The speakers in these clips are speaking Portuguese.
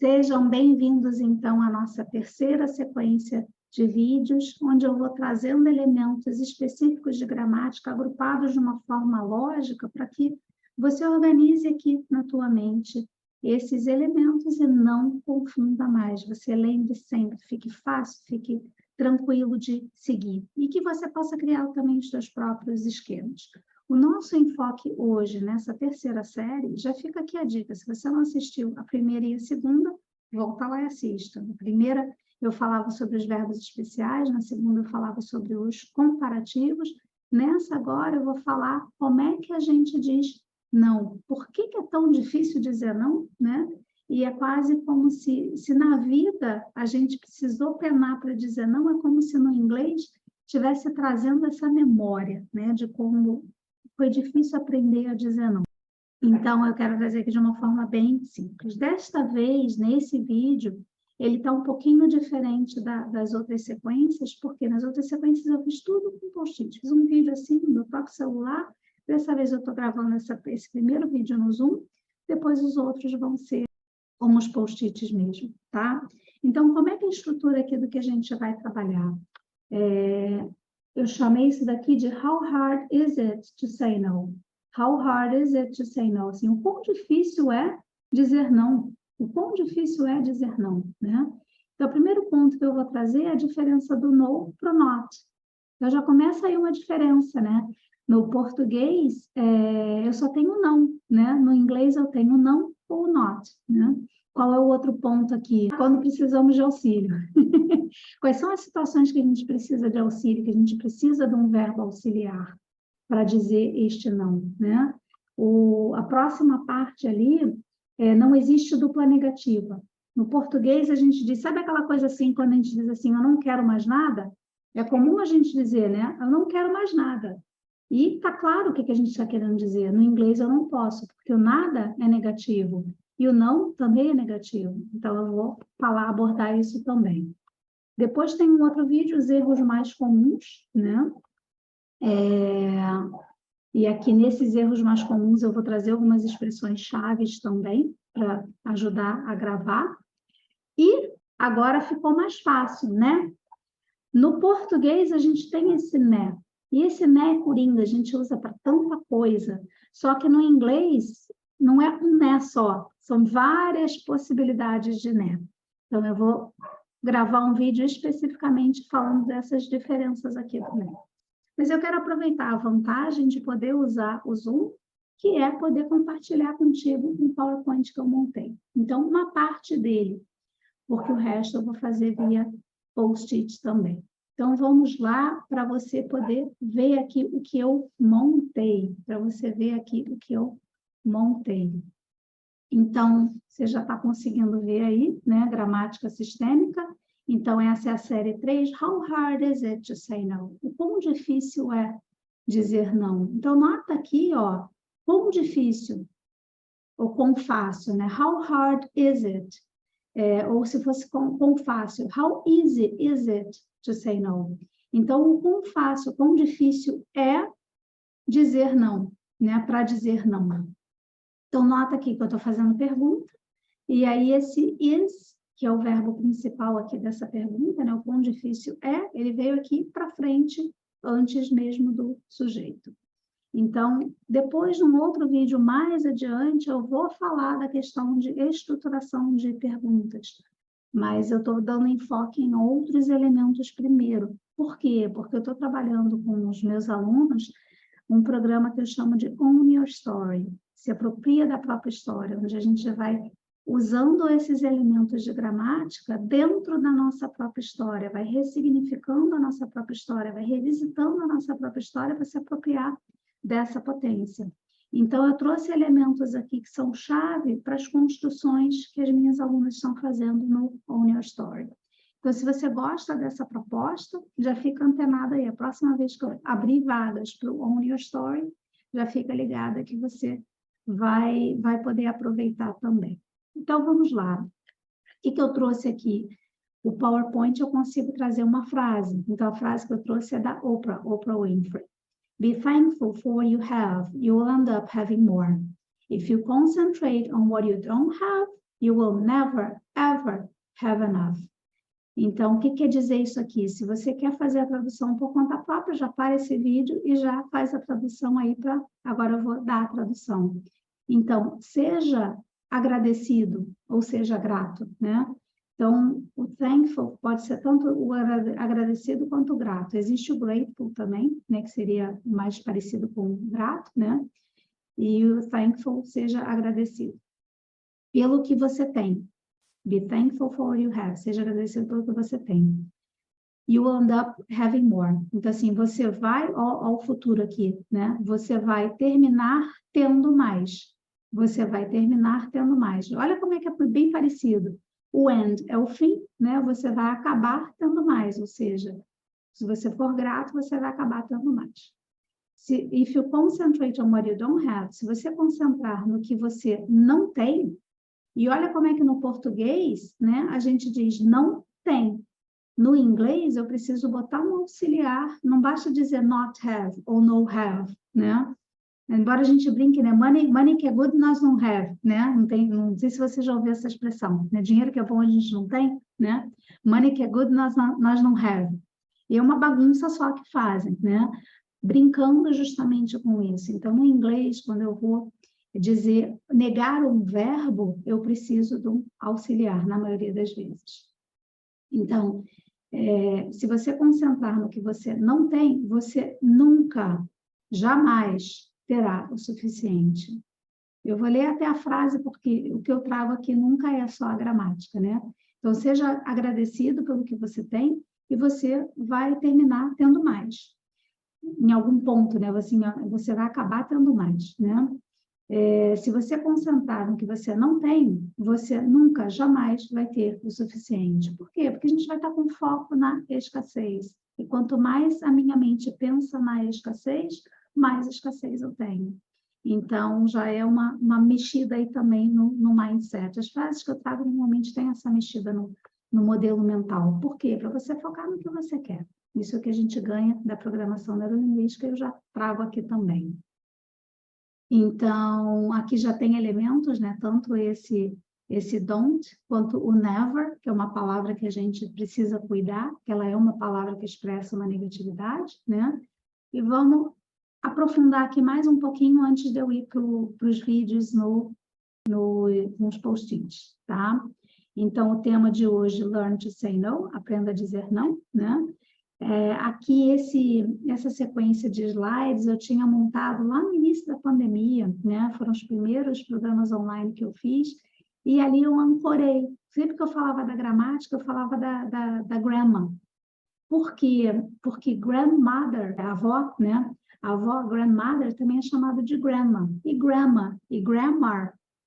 Sejam bem-vindos, então, à nossa terceira sequência de vídeos, onde eu vou trazendo elementos específicos de gramática agrupados de uma forma lógica para que você organize aqui na tua mente esses elementos e não confunda mais. Você lembre sempre, fique fácil, fique tranquilo de seguir. E que você possa criar também os seus próprios esquemas. O nosso enfoque hoje, nessa terceira série, já fica aqui a dica. Se você não assistiu a primeira e a segunda, volta lá e assista. Na primeira, eu falava sobre os verbos especiais, na segunda, eu falava sobre os comparativos. Nessa agora, eu vou falar como é que a gente diz não. Por que é tão difícil dizer não, né? E é quase como se na vida a gente precisou penar para dizer não, é como se no inglês estivesse trazendo essa memória, né? De como foi difícil aprender a dizer não. Então, eu quero trazer aqui de uma forma bem simples. Desta vez, nesse vídeo, ele está um pouquinho diferente das outras sequências, porque nas outras sequências eu fiz tudo com post-it. Fiz um vídeo assim no meu próprio celular. Dessa vez eu estou gravando esse primeiro vídeo no Zoom, depois os outros vão ser como os post-its mesmo, tá? Então, como é que é a estrutura aqui do que a gente vai trabalhar? Eu chamei isso daqui de How hard is it to say no? How hard is it to say no? Assim, o quão difícil é dizer não? O quão difícil é dizer não, né? Então, o primeiro ponto que eu vou trazer é a diferença do no para o not. Então, já começa aí uma diferença, né? No português, eu só tenho não, né? No inglês, eu tenho não ou not, né? Qual é o outro ponto aqui? Quando precisamos de auxílio. Quais são as situações que a gente precisa de auxílio, que a gente precisa de um verbo auxiliar para dizer este não, né? A próxima parte ali, não existe dupla negativa. No português, a gente diz, sabe aquela coisa assim, quando a gente diz assim, eu não quero mais nada? É comum a gente dizer, né? Eu não quero mais nada. E tá claro o que a gente está querendo dizer. No inglês, eu não posso, porque o nada é negativo. E o não também é negativo. Então, eu vou abordar isso também. Depois tem um outro vídeo, os erros mais comuns, né? E aqui nesses erros mais comuns eu vou trazer algumas expressões chaves também para ajudar a gravar. E agora ficou mais fácil, né? No português a gente tem esse né. E esse né é coringa, a gente usa para tanta coisa. Só que no inglês não é um né só, são várias possibilidades de né. Então eu vou gravar um vídeo especificamente falando dessas diferenças aqui também. Mas eu quero aproveitar a vantagem de poder usar o Zoom, que é poder compartilhar contigo um PowerPoint que eu montei. Então, uma parte dele, porque o resto eu vou fazer via post-it também. Então, vamos lá para você poder ver aqui o que eu montei, para você ver aqui o que eu montei. Então, você já está conseguindo ver aí, né, gramática sistêmica. Então, essa é a série 3, How hard is it to say no? O quão difícil é dizer não? Então, nota aqui, ó, quão difícil, ou quão fácil, né? How hard is it? Ou se fosse quão fácil, how easy is it to say no? Então, o quão fácil, quão difícil é dizer não, né? Para dizer não. Então, nota aqui que eu estou fazendo pergunta, e aí esse is, que é o verbo principal aqui dessa pergunta, né? O quão difícil é, ele veio aqui para frente, antes mesmo do sujeito. Então, depois, num outro vídeo mais adiante, eu vou falar da questão de estruturação de perguntas, mas eu estou dando enfoque em outros elementos primeiro. Por quê? Porque eu estou trabalhando com os meus alunos um programa que eu chamo de Own Your Story, se apropria da própria história, onde a gente vai usando esses elementos de gramática dentro da nossa própria história, vai ressignificando a nossa própria história, vai revisitando a nossa própria história para se apropriar dessa potência. Então, eu trouxe elementos aqui que são chave para as construções que as minhas alunas estão fazendo no Own Your Story. Então, se você gosta dessa proposta, já fica antenada aí. A próxima vez que eu abrir vagas para o Own Your Story, já fica ligada que você vai poder aproveitar também. Então, vamos lá. O que eu trouxe aqui? O PowerPoint eu consigo trazer uma frase. Então, a frase que eu trouxe é da Oprah Winfrey. Be thankful for what you have. You will end up having more. If you concentrate on what you don't have, You will never, ever have enough. Então, o que quer dizer isso aqui? Se você quer fazer a tradução por conta própria, já para esse vídeo e já faz a tradução aí para... Agora eu vou dar a tradução. Então, seja agradecido ou seja grato, né? Então, o thankful pode ser tanto o agradecido quanto o grato. Existe o grateful também, né? Que seria mais parecido com o grato, né? E o thankful seja agradecido pelo que você tem. Be thankful for what you have. Seja agradecido pelo que você tem. You will end up having more. Então, assim, você vai ao futuro aqui, né? Você vai terminar tendo mais. Você vai terminar tendo mais. Olha como é que é bem parecido. O end é o fim, né? Você vai acabar tendo mais. Ou seja, se você for grato, você vai acabar tendo mais. If you concentrate on what you don't have, se você concentrar no que você não tem, e olha como é que no português, né, a gente diz não tem. No inglês, eu preciso botar um auxiliar, não basta dizer not have ou no have, né? Embora a gente brinque, né? Money que é good, nós não have, né? Não sei se você já ouviu essa expressão, né? Dinheiro que é bom, a gente não tem, né? Money que é good, nós não have. E é uma bagunça só que fazem, né? Brincando justamente com isso. Então, no inglês, quando eu vou dizer, negar um verbo, eu preciso de um auxiliar, na maioria das vezes. Então, se você concentrar no que você não tem, você nunca, jamais terá o suficiente. Eu vou ler até a frase, porque o que eu trago aqui nunca é só a gramática, né? Então, seja agradecido pelo que você tem e você vai terminar tendo mais. Em algum ponto, né? Você vai acabar tendo mais, né? Se você concentrar no que você não tem, você nunca, jamais vai ter o suficiente. Por quê? Porque a gente vai estar com foco na escassez. E quanto mais a minha mente pensa na escassez, mais escassez eu tenho. Então, já é uma mexida aí também no mindset. As frases que eu trago normalmente têm essa mexida no modelo mental. Por quê? Para você focar no que você quer. Isso é o que a gente ganha da programação neurolinguística, eu já trago aqui também. Então, aqui já tem elementos, né? Tanto esse don't, quanto o never, que é uma palavra que a gente precisa cuidar, que ela é uma palavra que expressa uma negatividade, né? E vamos aprofundar aqui mais um pouquinho antes de eu ir para os vídeos nos post-its, tá? Então, o tema de hoje, Learn to Say No, aprenda a dizer não, né? Aqui, essa sequência de slides eu tinha montado lá no início da pandemia, né? Foram os primeiros programas online que eu fiz, e ali eu ancorei. Sempre que eu falava da gramática, eu falava da grammar. Por quê? Porque grandmother, a avó, né? A avó, grandmother, também é chamada de grammar. E grammar,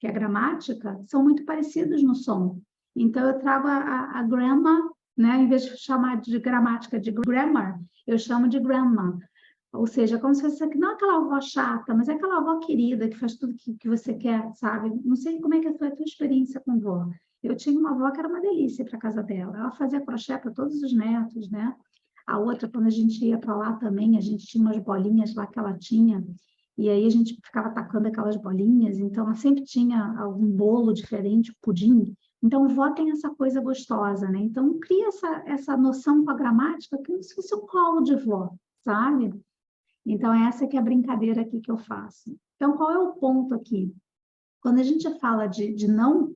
que é gramática, são muito parecidos no som. Então, eu trago a grammar, né? Em vez de chamar de gramática de grammar, eu chamo de grandma. Ou seja, como se fosse não aquela avó chata, mas é aquela avó querida que faz tudo que você quer, sabe? Não sei como é que foi a tua experiência com vó. Eu tinha uma avó que era uma delícia para a casa dela. Ela fazia crochê para todos os netos, né? A outra, quando a gente ia para lá também, a gente tinha umas bolinhas lá que ela tinha, e aí a gente ficava atacando aquelas bolinhas, então ela sempre tinha algum bolo diferente, pudim. Então, vó tem essa coisa gostosa, né? Então, cria essa noção com a gramática como se fosse um colo de vó, sabe? Então, essa que é a brincadeira aqui que eu faço. Então, qual é o ponto aqui? Quando a gente fala de não,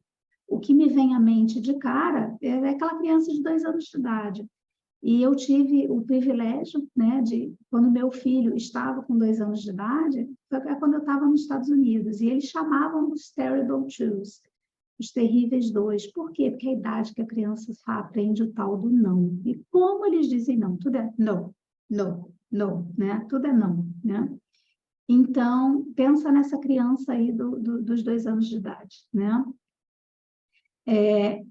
o que me vem à mente de cara é aquela criança de 2 anos de idade. E eu tive o privilégio, né, de, quando meu filho estava com 2 anos de idade, foi quando eu estava nos Estados Unidos, e eles chamavam os terrible twos, os terríveis dois. Por quê? Porque é a idade que a criança aprende o tal do não. E como eles dizem não? Tudo é no, no, no, né? Tudo é não, né? Então, pensa nessa criança aí dos 2 anos de idade, né?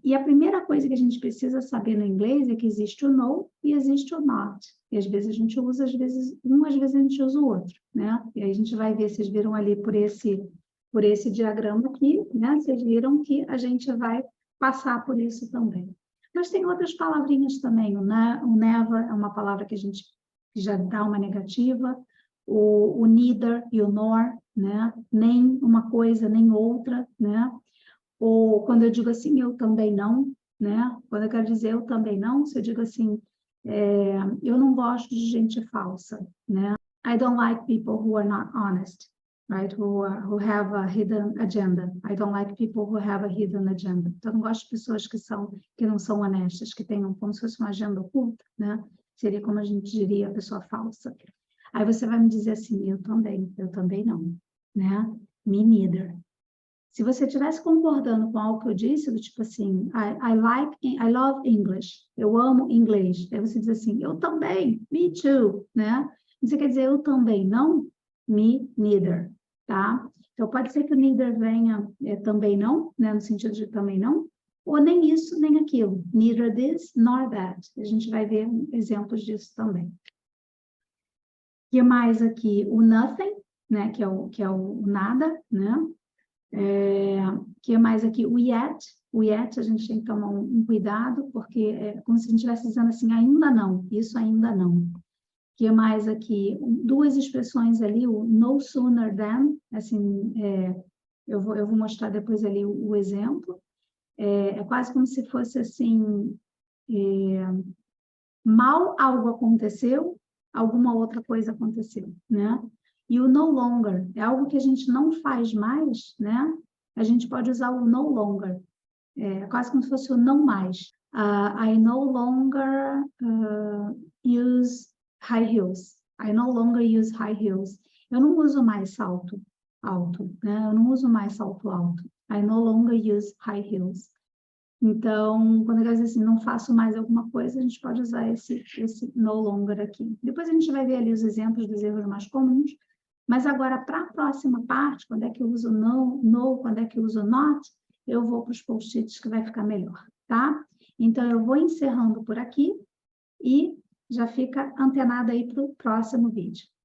E a primeira coisa que a gente precisa saber no inglês é que existe o no e existe o not. E às vezes a gente usa, às vezes a gente usa o outro, né? E aí a gente vai ver, vocês viram ali por esse diagrama aqui, né? Vocês viram que a gente vai passar por isso também. Mas tem outras palavrinhas também. O never é uma palavra que a gente já dá uma negativa. O neither e o nor, né? Nem uma coisa, nem outra, né? Ou quando eu digo assim, eu também não, né? Quando eu quero dizer eu também não, se eu digo assim, eu não gosto de gente falsa, né? I don't like people who are not honest, right? Who have a hidden agenda. I don't like people who have a hidden agenda. Então, eu não gosto de pessoas que não são honestas, que tenham como se fosse uma agenda oculta, né? Seria como a gente diria, pessoa falsa. Aí você vai me dizer assim, eu também não, né? Me neither. Se você estivesse concordando com algo que eu disse, do tipo assim, I love English, eu amo inglês. Aí você diz assim, eu também, me too, né? Você quer dizer eu também não? Me neither, tá? Então pode ser que o neither venha também não, né? No sentido de também não, ou nem isso, nem aquilo. Neither this, nor that. A gente vai ver exemplos disso também. O que mais aqui? O nothing, né? Que é o nada, né? Que mais aqui? O yet a gente tem que tomar um cuidado, porque é como se a gente estivesse dizendo assim, ainda não, isso ainda não. Que mais aqui? Duas expressões ali, o no sooner than, assim, eu vou mostrar depois ali o exemplo. É quase como se fosse assim, mal algo aconteceu, alguma outra coisa aconteceu, né? E o no longer é algo que a gente não faz mais, né? A gente pode usar o no longer, quase como se fosse o não mais. I no longer use high heels. I no longer use high heels. Eu não uso mais salto alto, né? Eu não uso mais salto alto. I no longer use high heels. Então, quando eu digo assim, não faço mais alguma coisa, a gente pode usar esse no longer aqui. Depois a gente vai ver ali os exemplos dos erros mais comuns, mas agora, para a próxima parte, quando é que eu uso no, quando é que eu uso not, eu vou para os post-its que vai ficar melhor, tá? Então, eu vou encerrando por aqui e já fica antenado aí para o próximo vídeo.